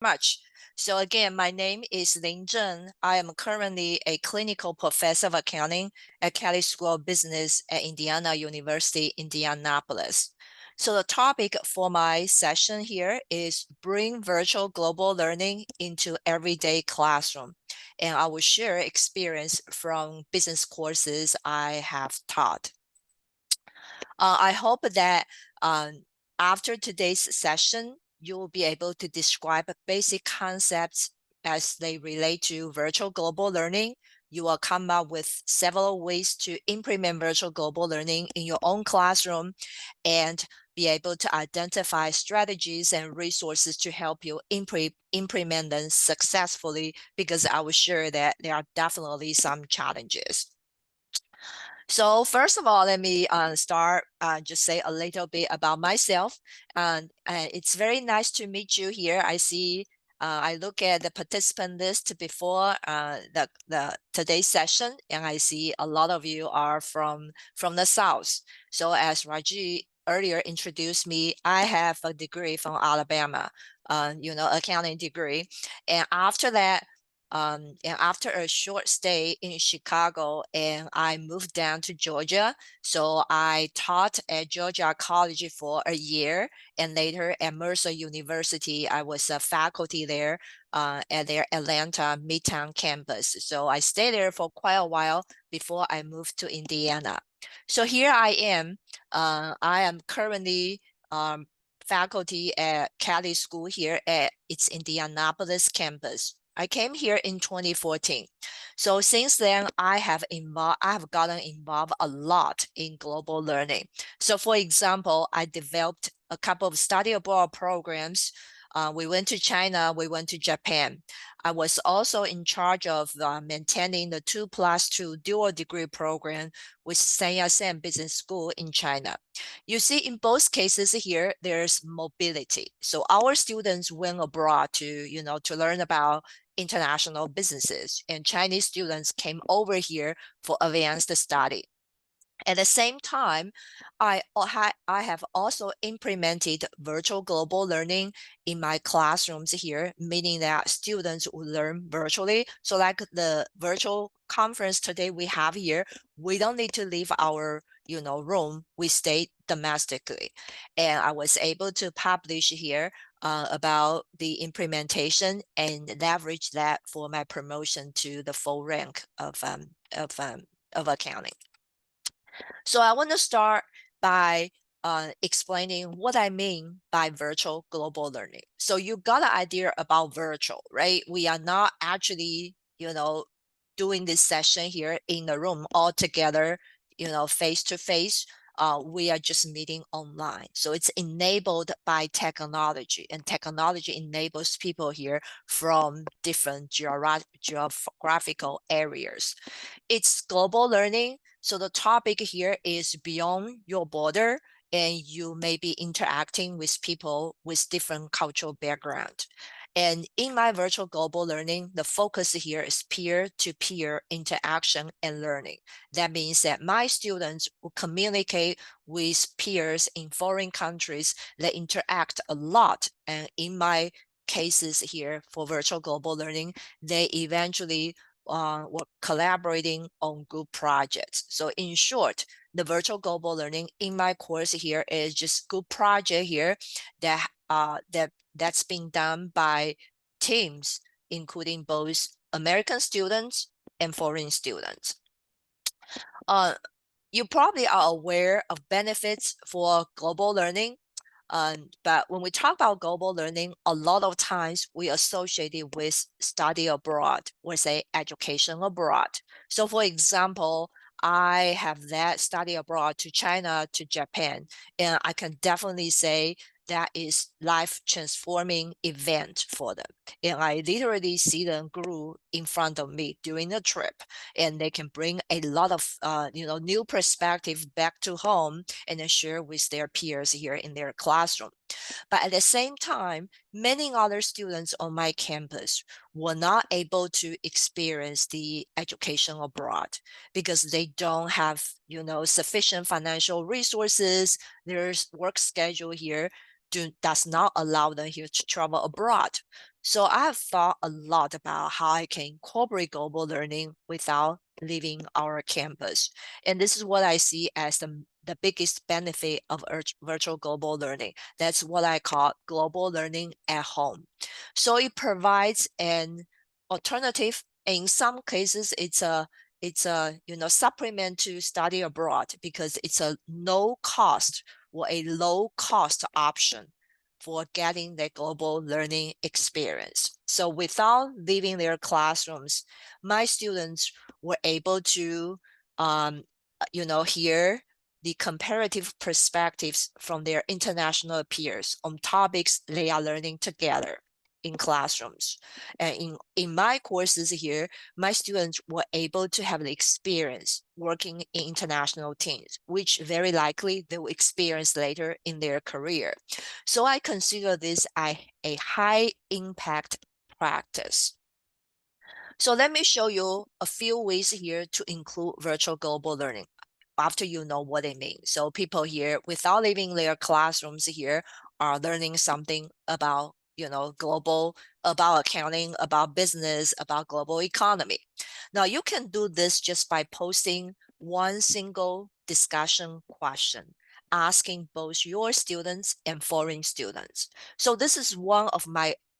much. So again, my name is Zheng. I am currently a clinical professor of accounting at Kelley School of Business at Indiana University, Indianapolis. So the topic for my session here is bring virtual global learning into everyday classroom. And I will share experience from business courses I have taught. I hope that after today's session, you will be able to describe basic concepts as they relate to virtual global learning. You will come up with several ways to implement virtual global learning in your own classroom and be able to identify strategies and resources to help you implement them successfully, because I was sure that there are definitely some challenges. So first of all, let me start just say a little bit about myself. And it's very nice to meet you here. I see, I look at the participant list before the today's session, and I see a lot of you are from the South. So as Raji earlier introduced me, I have a degree from Alabama, accounting degree. And after that, and after a short stay in Chicago, and I moved down to Georgia. So I taught at Georgia College for a year, and later at Mercer University, I was a faculty there at their Atlanta Midtown campus. So I stayed there for quite a while before I moved to Indiana. So here I am. I am currently faculty at Kelley School here at its Indianapolis campus. I came here in 2014. So since then, I have gotten involved a lot in global learning. So for example, I developed a couple of study abroad programs. We went to China, we went to Japan. I was also in charge of maintaining the 2+2 dual degree program with Sun Yat-sen Business School in China. You see, in both cases here, there's mobility. So our students went abroad to learn about international businesses, and Chinese students came over here for advanced study. At the same time, I have also implemented virtual global learning in my classrooms here, meaning that students will learn virtually. So like the virtual conference today we have here, we don't need to leave our room, we stay domestically. And I was able to publish here about the implementation and leverage that for my promotion to the full rank of accounting. So I want to start by explaining what I mean by virtual global learning. So you got an idea about virtual, right? We are not actually, doing this session here in the room all together, face to face. We are just meeting online. So it's enabled by technology, and technology enables people here from different geographical areas. It's global learning. So the topic here is beyond your border, and you may be interacting with people with different cultural background. And in my virtual global learning, the focus here is peer-to-peer interaction and learning. That means that my students will communicate with peers in foreign countries that interact a lot. And in my cases here for virtual global learning, they eventually were collaborating on group projects. So in short, the virtual global learning in my course here is just group project here that's being done by teams, including both American students and foreign students. You probably are aware of benefits for global learning. But when we talk about global learning, a lot of times we associate it with study abroad or say education abroad. So for example, I have that study abroad to China, to Japan, and I can definitely say that is life transforming event for them. And I literally see them grow in front of me during the trip, and they can bring a lot of new perspective back to home and then share with their peers here in their classroom. But at the same time, many other students on my campus were not able to experience the education abroad because they don't have, sufficient financial resources. Their work schedule here does not allow them here to travel abroad. So I have thought a lot about how I can incorporate global learning without leaving our campus. And this is what I see as the biggest benefit of virtual global learning. That's what I call global learning at home. So it provides an alternative. In some cases, it's a supplement to study abroad because it's a no cost or a low cost option for getting the global learning experience. So without leaving their classrooms, my students were able to, hear the comparative perspectives from their international peers on topics they are learning together in classrooms. And in my courses here, my students were able to have the experience working in international teams, which very likely they will experience later in their career. So I consider this a high impact practice. So let me show you a few ways here to include virtual global learning after you know what it means. So people here, without leaving their classrooms here, are learning something about, global, about accounting, about business, about global economy. Now you can do this just by posting one single discussion question, asking both your students and foreign students. So this is what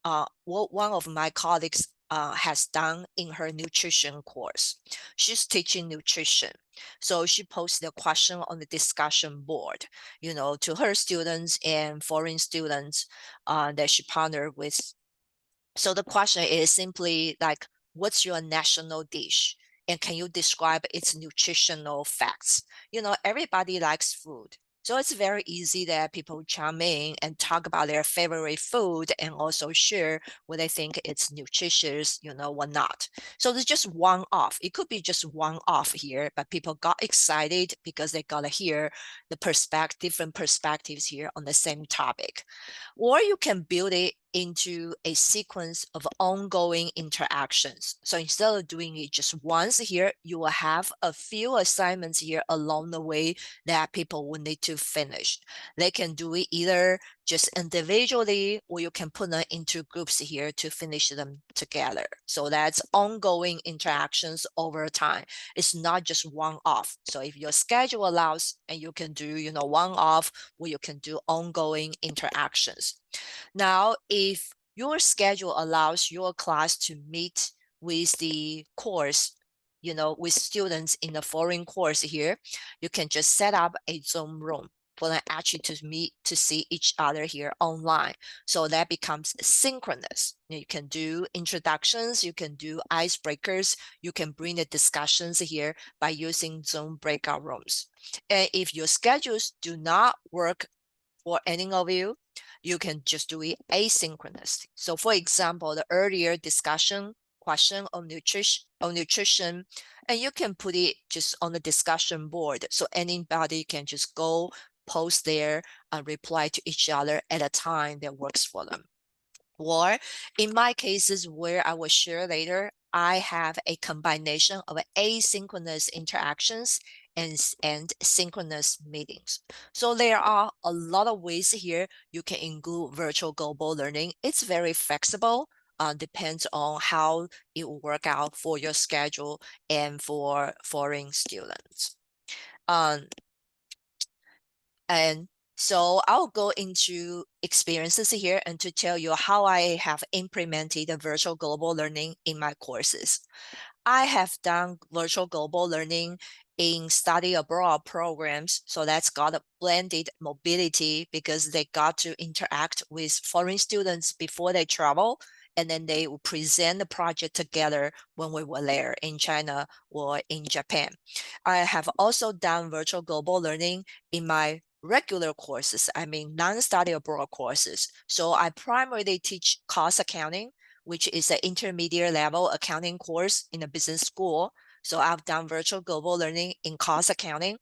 one of my colleagues has done in her nutrition course. She's teaching nutrition. So she posted a question on the discussion board, to her students and foreign students that she partnered with. So the question is simply like, what's your national dish? And can you describe its nutritional facts? Everybody likes food. So it's very easy that people chime in and talk about their favorite food and also share what they think it's nutritious, or not. So it's just one off. It could be just one off here, but people got excited because they got to hear different perspectives here on the same topic. Or you can build it into a sequence of ongoing interactions. So instead of doing it just once here, you will have a few assignments here along the way that people will need to finish. They can do it either just individually, or you can put them into groups here to finish them together. So that's ongoing interactions over time. It's not just one off. So if your schedule allows, and you can do, one off, or you can do ongoing interactions. Now, if your schedule allows your class to meet with the course, with students in the foreign course here, you can just set up a Zoom room for them actually to meet to see each other here online. So that becomes synchronous. You can do introductions, you can do icebreakers, you can bring the discussions here by using Zoom breakout rooms. And if your schedules do not work for any of you, you can just do it asynchronous. So for example, the earlier discussion question on nutrition, and you can put it just on the discussion board. So anybody can just go post there and reply to each other at a time that works for them. Or in my cases where I will share later, I have a combination of asynchronous interactions and synchronous meetings. So there are a lot of ways here you can include virtual global learning. It's very flexible, depends on how it will work out for your schedule and for foreign students. Um, and so I'll go into experiences here and to tell you how I have implemented the virtual global learning in my courses. I have done virtual global learning in study abroad programs. So that's got a blended mobility because they got to interact with foreign students before they travel. And then they will present the project together when we were there in China or in Japan. I have also done virtual global learning in my regular courses, I mean non-study abroad courses. So I primarily teach cost accounting, which is an intermediate level accounting course in a business school. So I've done virtual global learning in cost accounting.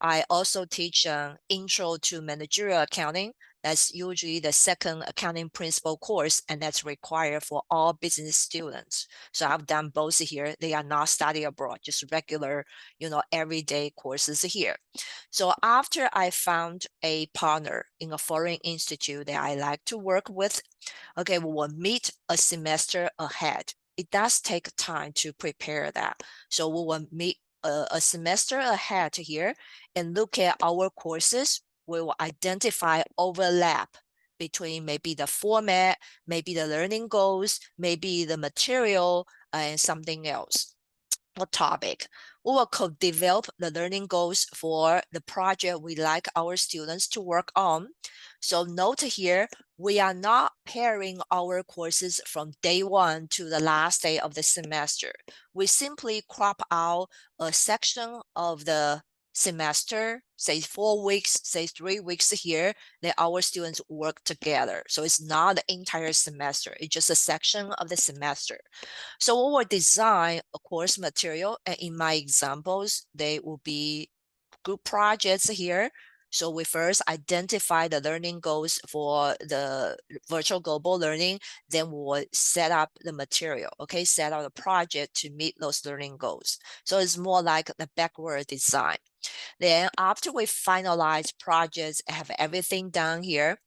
I also teach intro to managerial accounting. That's usually the second accounting principle course, and that's required for all business students. So I've done both here. They are not study abroad, just regular, everyday courses here. So after I found a partner in a foreign institute that I like to work with, okay, we will meet a semester ahead. It does take time to prepare that. So we will meet a semester ahead here and look at our courses. We will identify overlap between maybe the format, maybe the learning goals, maybe the material, and something else or topic. We will co-develop the learning goals for the project we like our students to work on. So note here, we are not pairing our courses from day one to the last day of the semester. We simply crop out a section of the semester, say 4 weeks, say 3 weeks here, that our students work together. So it's not the entire semester, it's just a section of the semester. So we will design a course material, and in my examples, they will be group projects here. So we first identify the learning goals for the virtual global learning, then we will set up the material, okay, set up the project to meet those learning goals. So it's more like the backward design. Then after we finalize projects, have everything done here,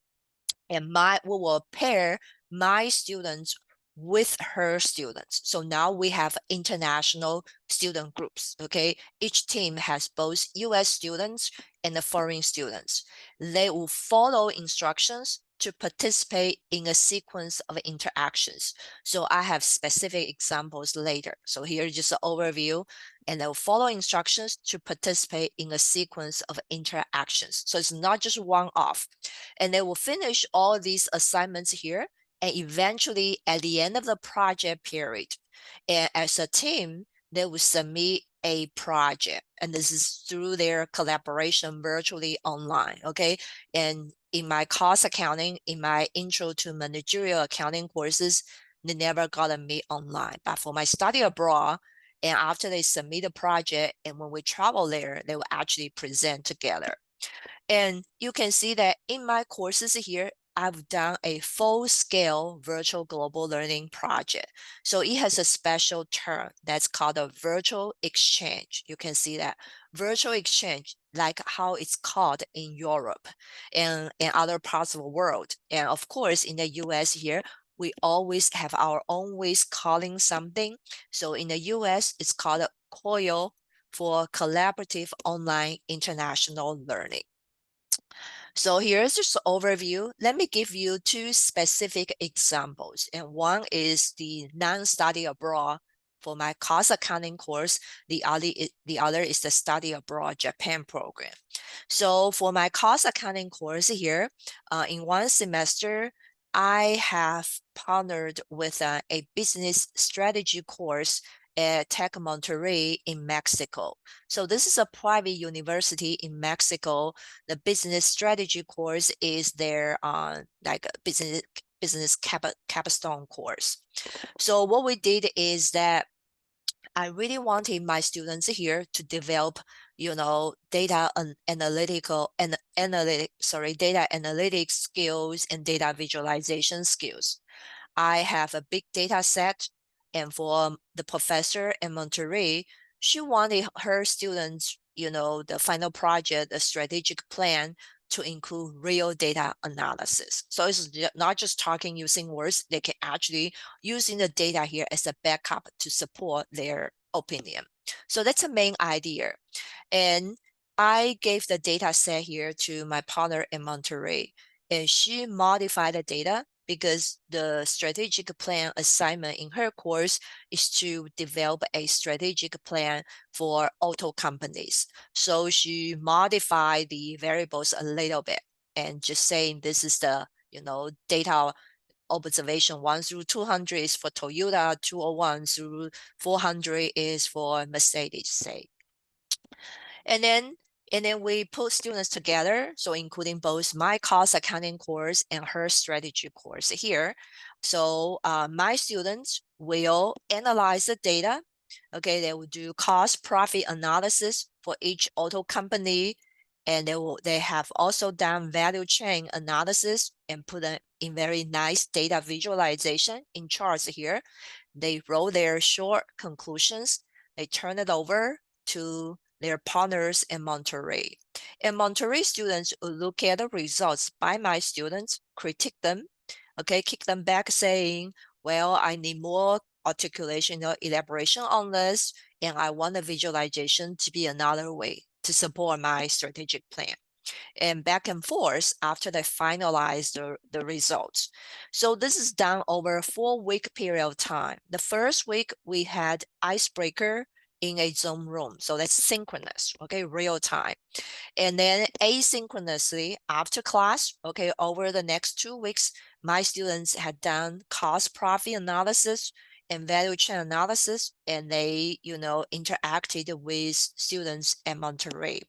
and we will pair my students with her students. So now we have international student groups, okay? Each team has both US students and the foreign students. They will follow instructions to participate in a sequence of interactions. So I have specific examples later. So here's just an overview, and they'll follow instructions to participate in a sequence of interactions. So it's not just one off. And they will finish all these assignments here, and eventually at the end of the project period, and as a team, they will submit a project, and this is through their collaboration virtually online, okay? And in my cost accounting, in my intro to managerial accounting courses, they never got to meet online. But for my study abroad, and after they submit a project, and when we travel there, they will actually present together. And you can see that in my courses here, I've done a full-scale virtual global learning project. So it has a special term that's called a virtual exchange. You can see that virtual exchange, like how it's called in Europe and other parts of the world. And of course, in the US here, we always have our own ways calling something. So in the US, it's called a COIL for Collaborative Online International Learning. So here's just an overview. Let me give you two specific examples. And one is the non-study abroad for my cost accounting course. The other is the study abroad Japan program. So for my cost accounting course here, in one semester, I have partnered with a business strategy course at Tech Monterrey in Mexico. So this is a private university in Mexico. The business strategy course is their like a business capstone course. So what we did is that I really wanted my students here to develop, data analytics skills and data visualization skills. I have a big data set, and for the professor in Monterrey, she wanted her students, the final project, a strategic plan to include real data analysis. So it's not just talking using words, they can actually using the data here as a backup to support their opinion. So that's the main idea. And I gave the data set here to my partner in Monterrey, and she modified the data because the strategic plan assignment in her course is to develop a strategic plan for auto companies. So she modified the variables a little bit and just saying this is the, data observation 1 through 200 is for Toyota, 201 through 400 is for Mercedes, say. And then we put students together, so including both my cost accounting course and her strategy course here. So my students will analyze the data. Okay, they will do cost profit analysis for each auto company, and they have also done value chain analysis and put in very nice data visualization in charts here. They wrote their short conclusions. They turn it over to their partners in Monterey. And Monterey students will look at the results by my students, critique them, okay, kick them back saying, well, I need more articulation or elaboration on this, and I want the visualization to be another way to support my strategic plan. And back and forth after they finalize the results. So this is done over a 4-week period of time. The first week we had icebreaker in a Zoom room. So that's synchronous, okay, real time. And then asynchronously after class, okay, over the next 2 weeks, my students had done cost profit analysis and value chain analysis, and they, interacted with students at Monterey.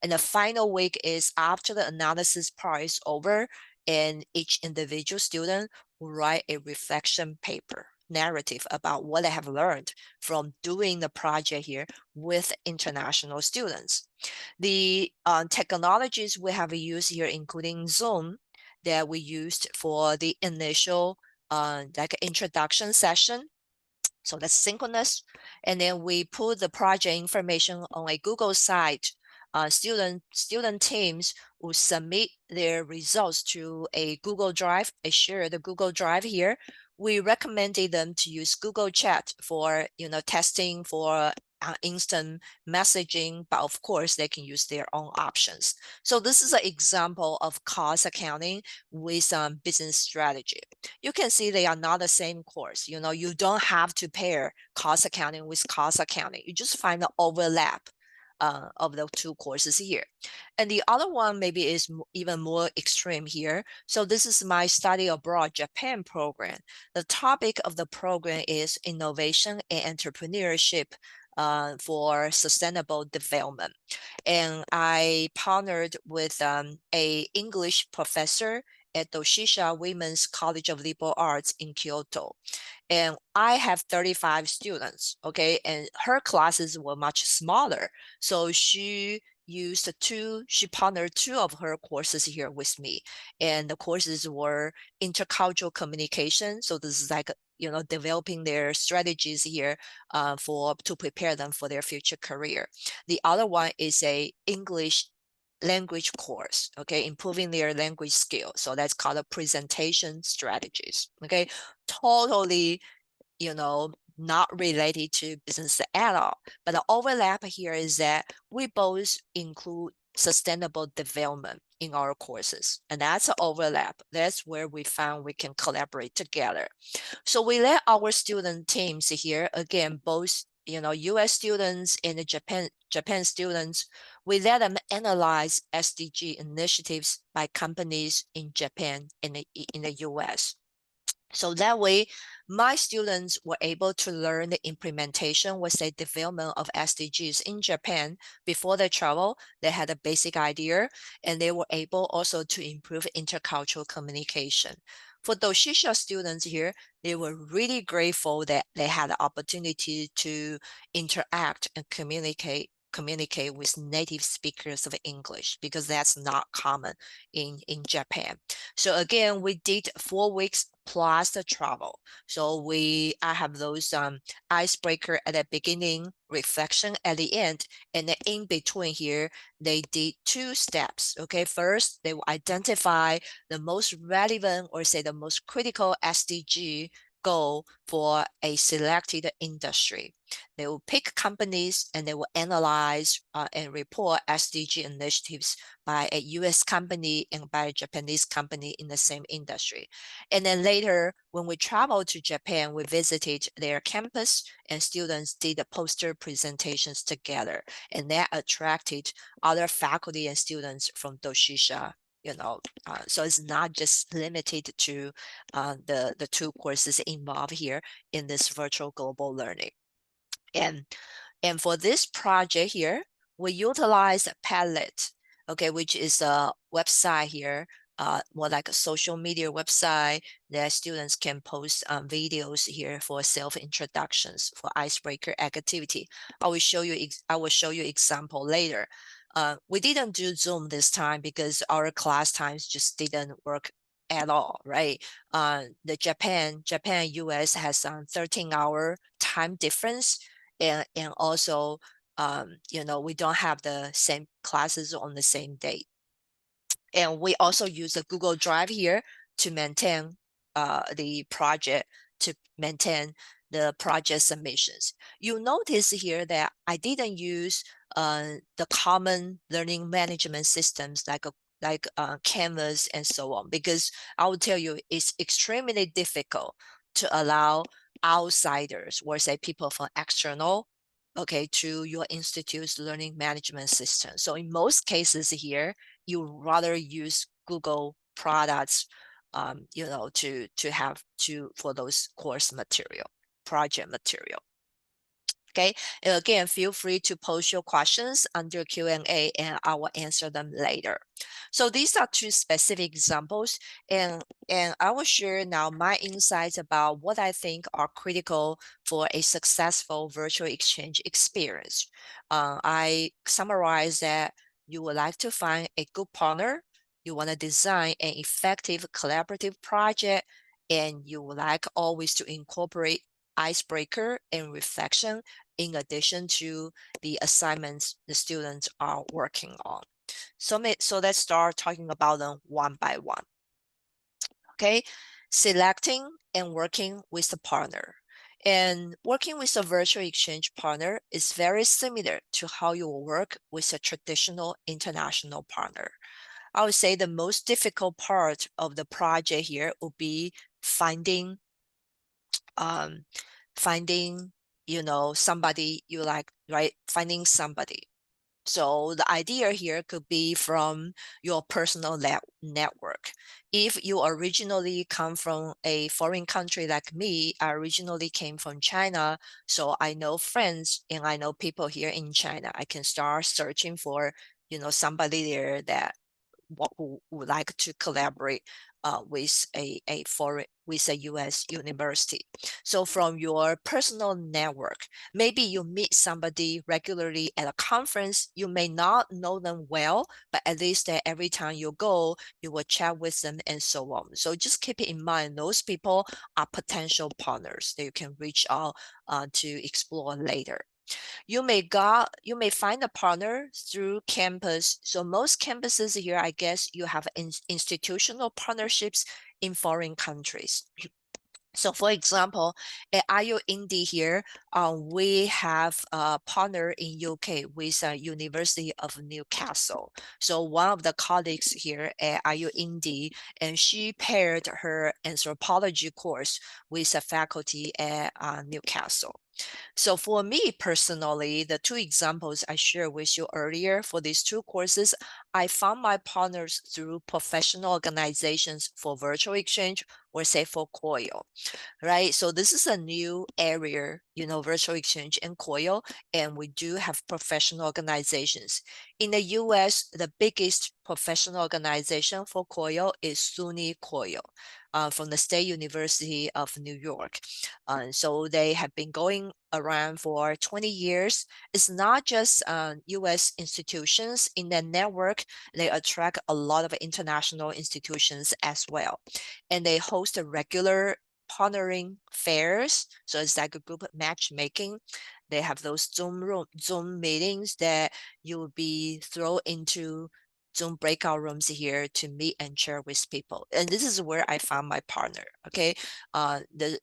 And the final week is after the analysis part is over, and each individual student will write a reflection paper narrative about what they have learned from doing the project here with international students. The technologies we have used here, including Zoom, that we used for the initial like introduction session. So that's synchronous. And then we put the project information on a Google site. Student teams will submit their results to a Google Drive, a shared Google Drive here. We recommended them to use Google Chat for testing for instant messaging, but of course they can use their own options. So this is an example of cost accounting with business strategy. You can see they are not the same course. You don't have to pair cost accounting with cost accounting. You just find the overlap of the two courses here. And the other one maybe is even more extreme here. So this is my study abroad Japan program. The topic of the program is innovation and entrepreneurship for sustainable development. And I partnered with a English professor at Doshisha Women's College of Liberal Arts in Kyoto. And I have 35 students, okay? And her classes were much smaller. So she partnered 2 of her courses here with me. And the courses were intercultural communication. So this is like, developing their strategies here to prepare them for their future career. The other one is a English language course, okay, improving their language skill. So that's called a presentation strategies, okay, totally, not related to business at all. But the overlap here is that we both include sustainable development in our courses, and that's an overlap. That's where we found we can collaborate together. So we let our student teams here, again, both US students and the Japan students, we let them analyze SDG initiatives by companies in Japan and in the US. So that way, my students were able to learn the implementation with the development of SDGs in Japan before they travel. They had a basic idea, and they were able also to improve intercultural communication. For Doshisha students here, they were really grateful that they had the opportunity to interact and communicate with native speakers of English, because that's not common in Japan. So again, we did 4 weeks plus the travel. So I have those icebreaker at the beginning, reflection at the end, and then in between here, they did 2 steps. Okay, first they will identify the most relevant, or say the most critical SDG goal for a selected industry. They will pick companies and they will analyze and report SDG initiatives by a US company and by a Japanese company in the same industry. And then later, when we traveled to Japan, we visited their campus and students did the poster presentations together. And that attracted other faculty and students from Doshisha. So it's not just limited to the 2 courses involved here in this virtual global learning. And for this project here, we utilize Padlet, okay, which is a website here, more like a social media website that students can post videos here for self-introductions for icebreaker activity. I will show you example later. We didn't do Zoom this time because our class times just didn't work at all, right? The Japan and US has 13-hour time difference, and also we don't have the same classes on the same day. And we also use a Google Drive here to maintain the project, to maintain the project submissions. You notice here that I didn't use the common learning management systems like Canvas and so on, because I will tell you it's extremely difficult to allow outsiders, or say people from external, okay, to your institute's learning management system. So in most cases here, you rather use Google products, for those course material, project material. Okay, and again, feel free to post your questions under Q&A and I will answer them later. So these are two specific examples, and I will share now my insights about what I think are critical for a successful virtual exchange experience. I summarize that you would like to find a good partner, you want to design an effective collaborative project, and you would like always to incorporate icebreaker and reflection in addition to the assignments the students are working on. So let's start talking about them one by one. Okay, selecting and working with the partner. And working with a virtual exchange partner is very similar to how you will work with a traditional international partner. I would say the most difficult part of the project here would be finding um, finding somebody you like, right? Finding somebody. So the idea here could be from your personal network. If you originally come from a foreign country like me, I originally came from China, so I know friends and I know people here in China. I can start searching for somebody there that who would like to collaborate with a US university. So from your personal network, maybe you meet somebody regularly at a conference. You may not know them well, but at least that every time you go, you will chat with them and so on. So just keep it in mind, those people are potential partners that you can reach out to explore later. You may find a partner through campus. So most campuses here, I guess you have institutional partnerships in foreign countries. So for example, at IU Indy here, we have a partner in UK with University of Newcastle. So one of the colleagues here at IU Indy, and she paired her anthropology course with a faculty at Newcastle. So for me personally, the two examples I shared with you earlier for these two courses, I found my partners through professional organizations for virtual exchange, or say for COIL, right? So this is a new area, virtual exchange and COIL, and we do have professional organizations. In the US, the biggest professional organization for COIL is SUNY COIL. From the State University of New York. So they have been going around for 20 years. It's not just US institutions in their network, they attract a lot of international institutions as well. And they host a regular partnering fairs. So it's like a group matchmaking. They have those Zoom meetings that you will be thrown into Zoom breakout rooms here to meet and share with people. And this is where I found my partner. Okay. The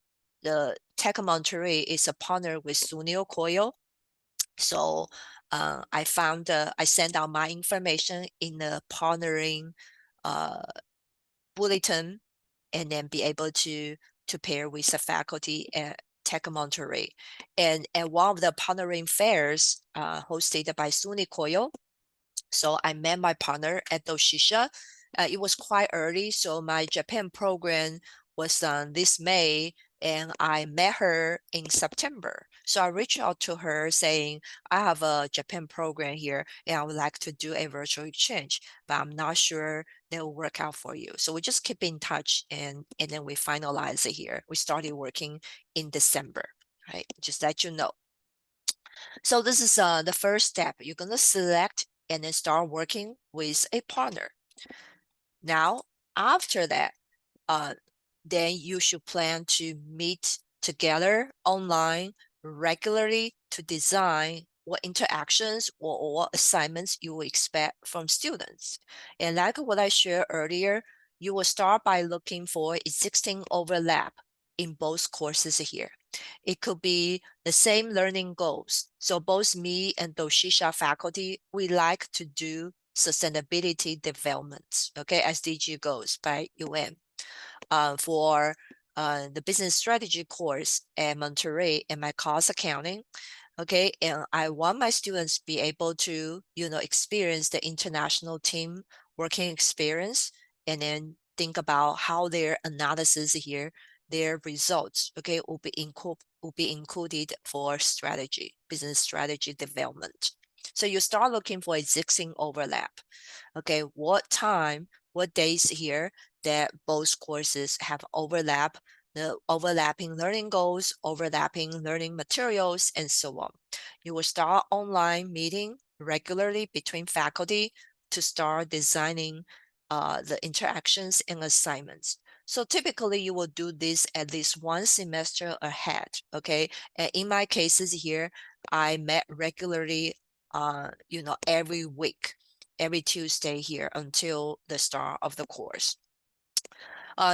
Tech Monterey is a partner with Sunil Coil. So I sent out my information in the partnering bulletin, and then be able to pair with the faculty at Tech Monterey. And at one of the partnering fairs hosted by SUNY Coil, so I met my partner at Doshisha. It was quite early, so my Japan program was this May, and I met her in September. So I reached out to her saying, I have a Japan program here, and I would like to do a virtual exchange, but I'm not sure that will work out for you. So we just keep in touch, and then we finalize it here. We started working in December, right? Just let you know. So this is the first step. You're going to select and then start working with a partner. Now, after that, then you should plan to meet together online regularly to design what interactions or what assignments you will expect from students. And like what I shared earlier, you will start by looking for existing overlap in both courses here. It could be the same learning goals. So both me and Doshisha faculty, we like to do sustainability development, okay, SDG goals by UN. For the business strategy course at Monterey and my cost accounting. Okay, and I want my students be able to, experience the international team working experience, and then think about how their analysis here, their results, okay, will be included for business strategy development. So you start looking for existing overlap. Okay, what days here that both courses have the overlapping learning goals, overlapping learning materials, and so on. You will start online meeting regularly between faculty to start designing the interactions and assignments. So typically you will do this at least one semester ahead, okay? And in my cases here, I met regularly, every week, every Tuesday here until the start of the course.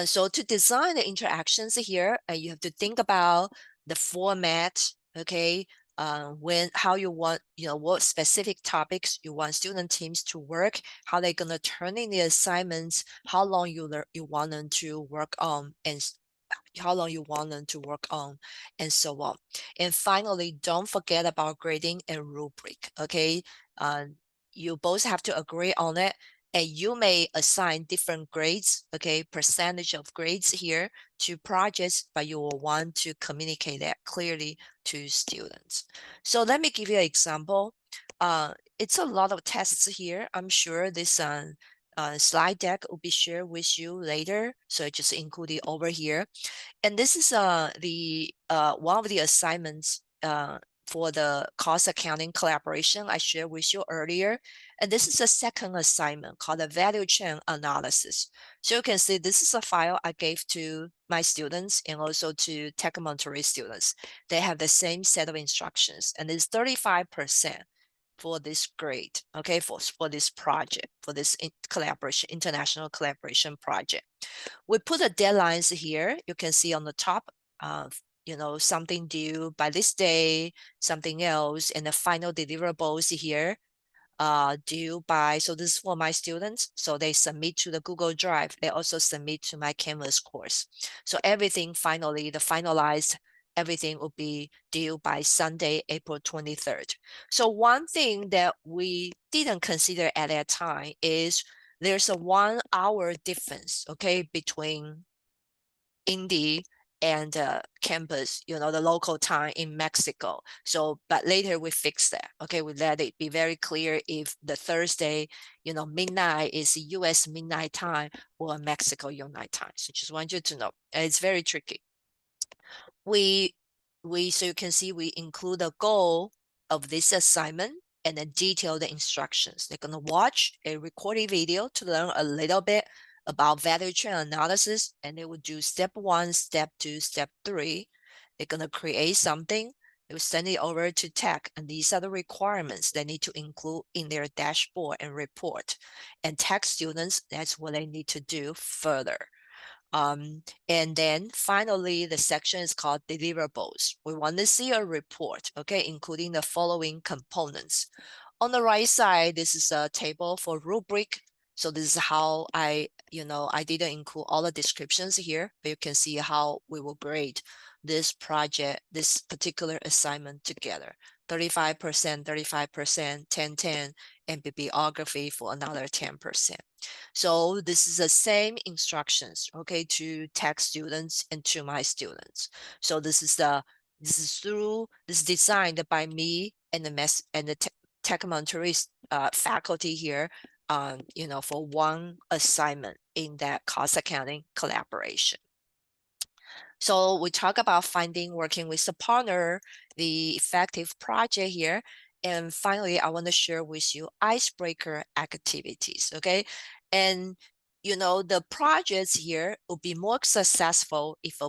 So to design the interactions here, you have to think about the format, okay? How you want, what specific topics you want student teams to work, how they're gonna turn in the assignments, how long you want them to work on, and how long you want them to work on, and so on. And finally, don't forget about grading and rubric, okay? You both have to agree on it, and you may assign different grades, okay, percentage of grades here to projects, but you will want to communicate that clearly to students. So let me give you an example. It's a lot of tests here. I'm sure this slide deck will be shared with you later, so I just include it over here. And this is the one of the assignments for the cost accounting collaboration I shared with you earlier. And this is a second assignment called the value chain analysis. So you can see this is a file I gave to my students and also to Tech Monterey students. They have the same set of instructions, and it's 35% for this grade, okay, for this project, for this international collaboration project. We put the deadlines here. You can see on the top, something due by this day, something else, and the final deliverables here due by, so this is for my students. So they submit to the Google Drive. They also submit to my Canvas course. So everything finally, the finalized everything will be due by Sunday, April 23rd. So one thing that we didn't consider at that time is there's a 1 hour difference, okay, between Indy and campus, the local time in Mexico. So, but later we fixed that. Okay, we let it be very clear if the Thursday, midnight is US midnight time or Mexico night time. So just want you to know, it's very tricky. So you can see we include the goal of this assignment and then detail the instructions. They're gonna watch a recorded video to learn a little bit about value chain analysis, and they will do step 1, step 2, step 3. They're gonna create something. They will send it over to tech, and these are the requirements they need to include in their dashboard and report. And tech students, that's what they need to do further. And then finally, the section is called deliverables. We want to see a report, okay, including the following components. On the right side, this is a table for rubric. So this is how I didn't include all the descriptions here, but you can see how we will grade this project, this particular assignment together. 35%, 35%, 10, and bibliography for another 10%. So this is the same instructions, okay, to tech students and to my students. So this is designed by me and the Tech Monterey faculty here, for one assignment in that cost accounting collaboration. So we talk about working with a partner, the effective project here. And finally, I want to share with you icebreaker activities, okay? And the projects here will be more successful if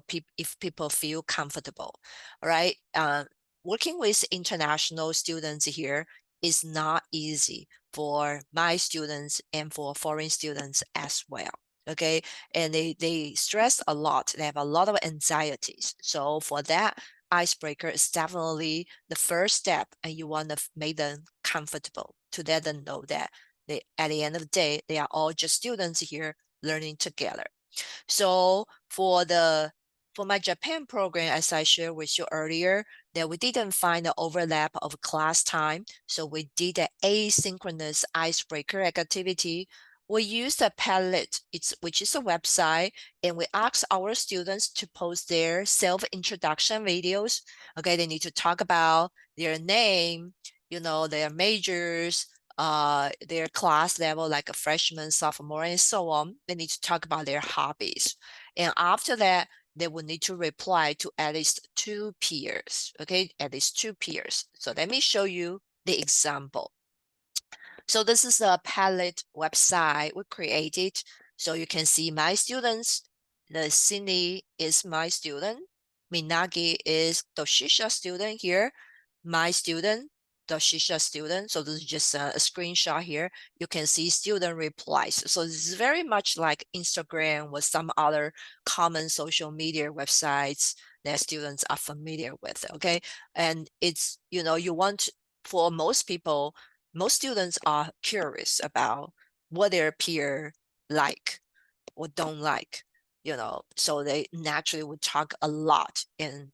people feel comfortable, all right? Working with international students here is not easy for my students and for foreign students as well. Okay, and they stress a lot. They have a lot of anxieties. So for that, icebreaker is definitely the first step, and you want to make them comfortable to let them know that at the end of the day, they are all just students here learning together. So for my Japan program, as I shared with you earlier, that we didn't find the overlap of class time. So we did an asynchronous icebreaker activity. We used a Padlet, which is a website, and we asked our students to post their self-introduction videos. Okay, they need to talk about their name, their majors, their class level, like a freshman, sophomore, and so on. They need to talk about their hobbies. And after that, they will need to reply to at least 2 peers, okay? At least 2 peers. So let me show you the example. So this is a Padlet website we created. So you can see my students. The Cindy is my student. Minagi is Toshisha student here. My student, Toshisha student. So this is just a screenshot here. You can see student replies. So this is very much like Instagram with some other common social media websites that students are familiar with, okay? And it's, you want, for most people, most students are curious about what their peer like or don't like, so they naturally would talk a lot and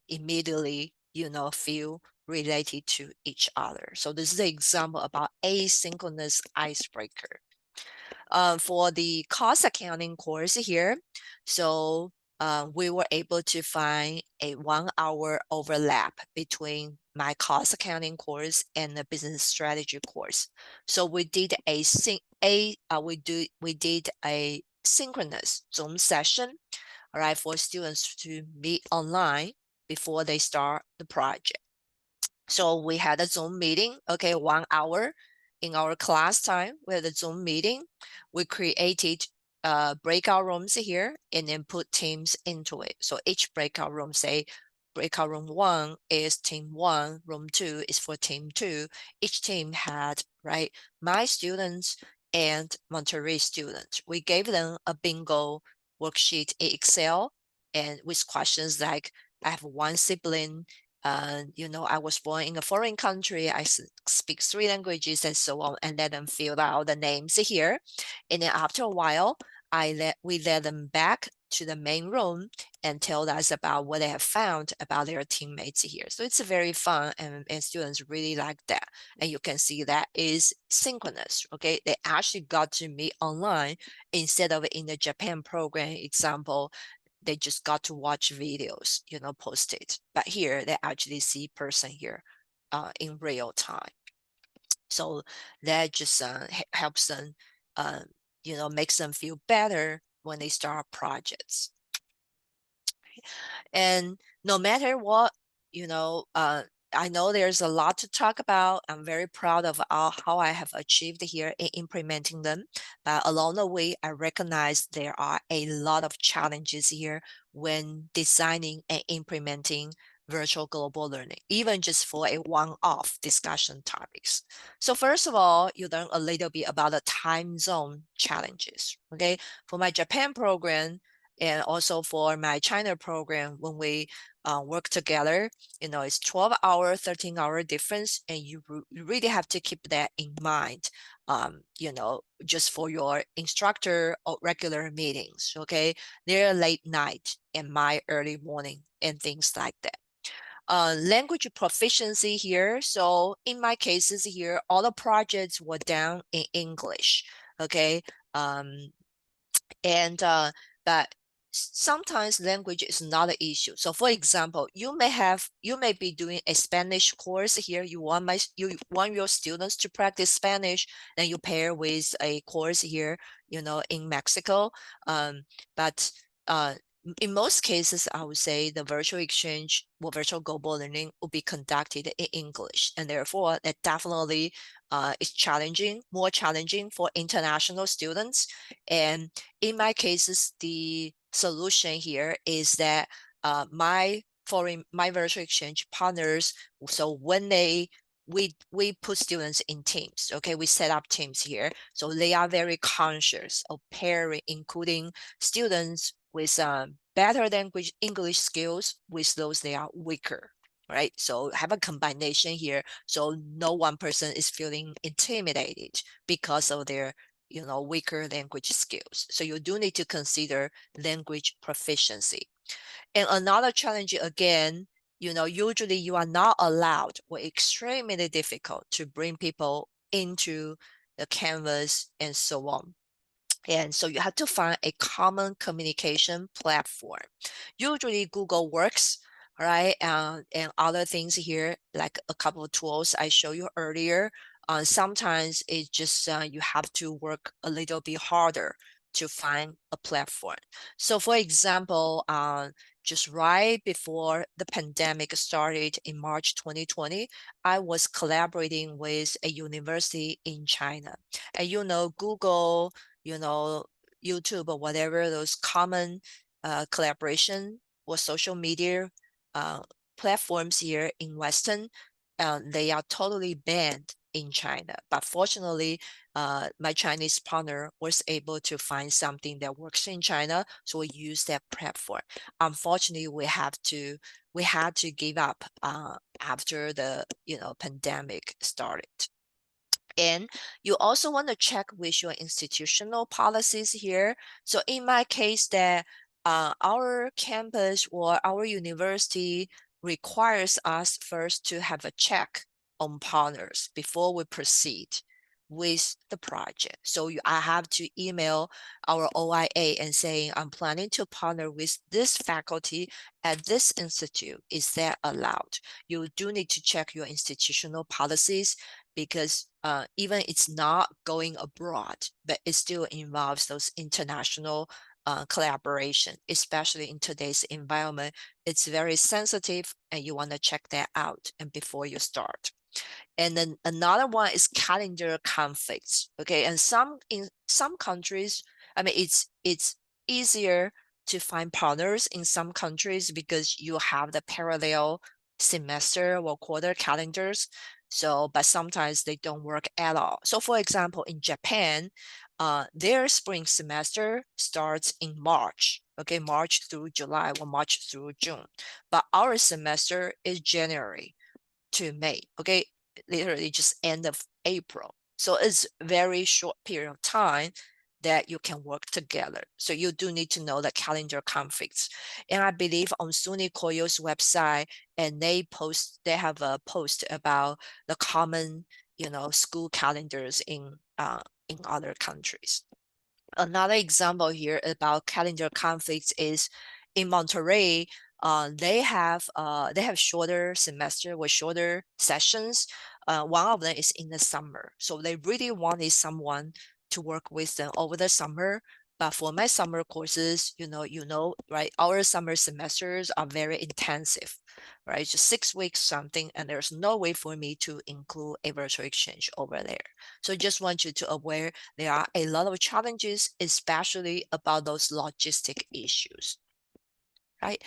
immediately, feel related to each other. So this is an example about asynchronous icebreaker. For the cost accounting course here, so we were able to find a 1 hour overlap between my cost accounting course and the business strategy course. So we did we did a synchronous Zoom session, all right, for students to meet online before they start the project. So we had a Zoom meeting, okay, 1 hour in our class time. We had a Zoom meeting. We created breakout rooms here and then put teams into it. So each breakout room, say breakout room 1 is team 1, room 2 is for team 2. Each team had, right, my students and Monterey students. We gave them a bingo worksheet in Excel and with questions like, I have one sibling, I was born in a foreign country. I speak 3 languages and so on, and let them fill out the names here. And then after a while, we led them back to the main room and tell us about what they have found about their teammates here. So it's very fun, and students really like that. And you can see that is synchronous, okay? They actually got to meet online instead of in the Japan program example. They just got to watch videos, posted. But here they actually see person here in real time. So that just helps them, makes them feel better when they start projects. And no matter what, I know there's a lot to talk about. I'm very proud of how I have achieved here in implementing them. But along the way, I recognize there are a lot of challenges here when designing and implementing virtual global learning, even just for a one-off discussion topics. So first of all, you learn a little bit about the time zone challenges, okay? For my Japan program, and also for my China program, when we work together, it's 12-hour, 13-hour difference, and you really have to keep that in mind, just for your instructor or regular meetings, okay? They're late night and my early morning and things like that. Language proficiency here. So in my cases here, all the projects were done in English, okay? And but sometimes language is not an issue. So for example, you may be doing a Spanish course here. You want your students to practice Spanish, then you pair with a course here, in Mexico. But in most cases, I would say the virtual exchange or virtual global learning will be conducted in English, and therefore that definitely is challenging, more challenging for international students. And in my cases, the solution here is that my virtual exchange partners, so when we put students in teams, okay, we set up teams here, so they are very conscious of pairing, including students with better language English skills with those they are weaker, right? So have a combination here, so no one person is feeling intimidated because of their weaker language skills. So you do need to consider language proficiency. And another challenge again, usually you are not allowed or extremely difficult to bring people into the canvas and so on. And so you have to find a common communication platform. Usually Google works, right? And other things here, like a couple of tools I showed you earlier. Sometimes it's just you have to work a little bit harder to find a platform. So for example, just right before the pandemic started in March 2020, I was collaborating with a university in China. And Google, you know, YouTube or whatever, those common collaboration or social media uh, platforms here in Western, they are totally banned in China. But fortunately, my Chinese partner was able to find something that works in China, so we use that platform. Unfortunately, we had to give up after the pandemic started. And you also want to check with your institutional policies here. So in my case, that our campus or our university requires us first to have a check on partners before we proceed with the project. So I have to email our OIA and saying, I'm planning to partner with this faculty at this institute. Is that allowed? You do need to check your institutional policies, because even it's not going abroad, but it still involves those international collaboration, especially in today's environment. It's very sensitive, and you want to check that out and before you start. And then another one is calendar conflicts. Okay, and in some countries, I mean, it's easier to find partners in some countries because you have the parallel semester or quarter calendars. So, but sometimes they don't work at all. So, for example, in Japan, their spring semester starts in March. Okay, March through July or March through June, but our semester is January to May. Okay, literally just end of April. So it's very short period of time that you can work together. So you do need to know the calendar conflicts. And I believe on SUNY Koyo's website, and they have a post about the common, school calendars in other countries. Another example here about calendar conflicts is in Monterey. They have shorter semester with shorter sessions. One of them is in the summer, so they really wanted someone to work with them over the summer. But for my summer courses, right, our summer semesters are very intensive, right? Just 6 weeks something, and there's no way for me to include a virtual exchange over there. So just want you to aware there are a lot of challenges, especially about those logistic issues, right?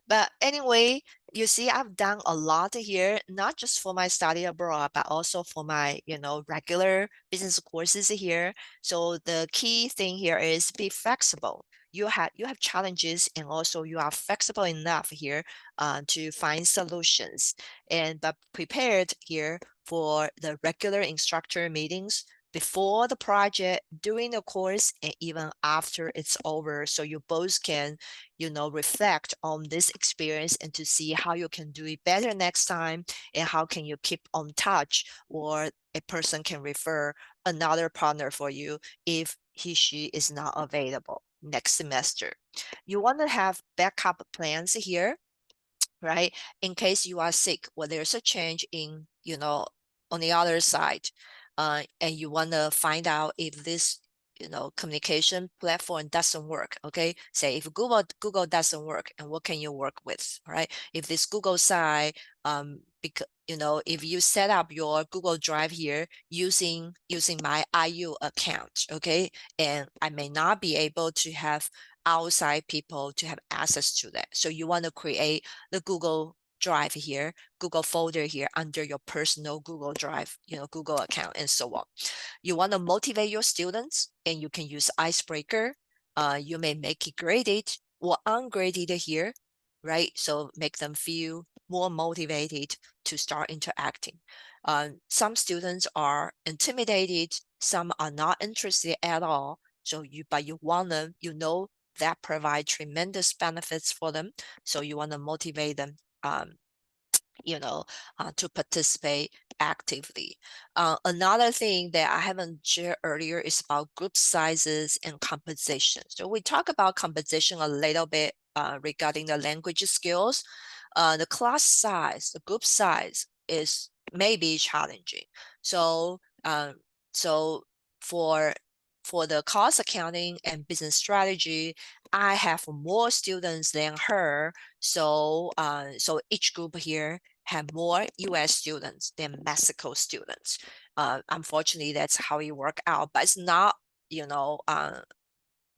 But anyway, you see, I've done a lot here, not just for my study abroad, but also for my, regular business courses here. So the key thing here is be flexible. You have challenges, and also you are flexible enough here to find solutions, and but prepared here for the regular instructor meetings before the project, during the course, and even after it's over, so you both can reflect on this experience and to see how you can do it better next time, and how can you keep on touch, or a person can refer another partner for you if she is not available next semester. You want to have backup plans here, right? In case you are sick, or there's a change in, on the other side, and you want to find out if this communication platform doesn't work, okay? Say if Google doesn't work, and what can you work with, right? If this Google site, because if you set up your Google Drive here using my IU account, okay, and I may not be able to have outside people to have access to that. So you want to create the Google Drive here, Google folder here under your personal Google Drive, Google account, and so on. You want to motivate your students, and you can use icebreaker. You may make it graded or ungraded here, right? So make them feel more motivated to start interacting. Some students are intimidated, some are not interested at all. So but you want them, that provide tremendous benefits for them. So you want to motivate them, to participate actively. Another thing that I haven't shared earlier is about group sizes and composition. So we talk about composition a little bit regarding the language skills. The class size, the group size is maybe challenging. So, so for the cost accounting and business strategy, I have more students than her. So, so each group here have more US students than Mexico students. Unfortunately, that's how it worked out, but it's not,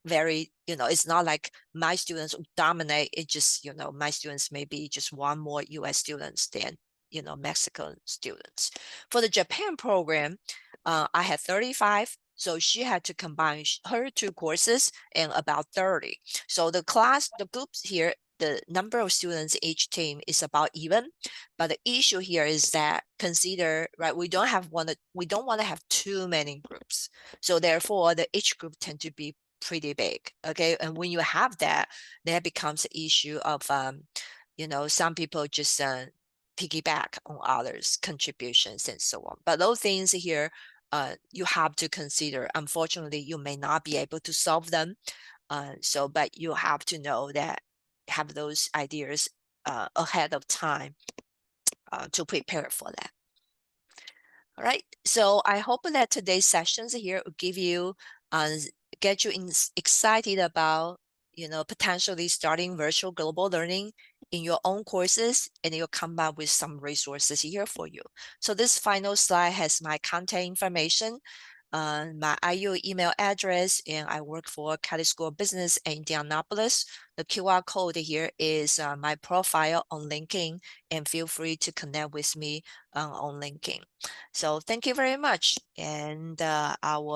very, it's not like my students dominate. It just, my students maybe just one more US students than, Mexican students. For the Japan program, I had 35. So she had to combine her two courses and about 30. So the groups here, the number of students each team is about even, but the issue here is that consider, right, we don't want to have too many groups. So therefore, each group tend to be pretty big, okay? And when you have that becomes an issue of, some people just piggyback on others' contributions and so on. But those things here, you have to consider. Unfortunately, you may not be able to solve them. But you have to know that, have those ideas ahead of time to prepare for that. All right. So I hope that today's sessions here will give you, get you excited about, potentially starting virtual global learning in your own courses, and you'll come up with some resources here for you. So this final slide has my contact information, my IU email address, and I work for Kelley School of Business in Indianapolis. The QR code here is my profile on LinkedIn, and feel free to connect with me on LinkedIn. So thank you very much, and I will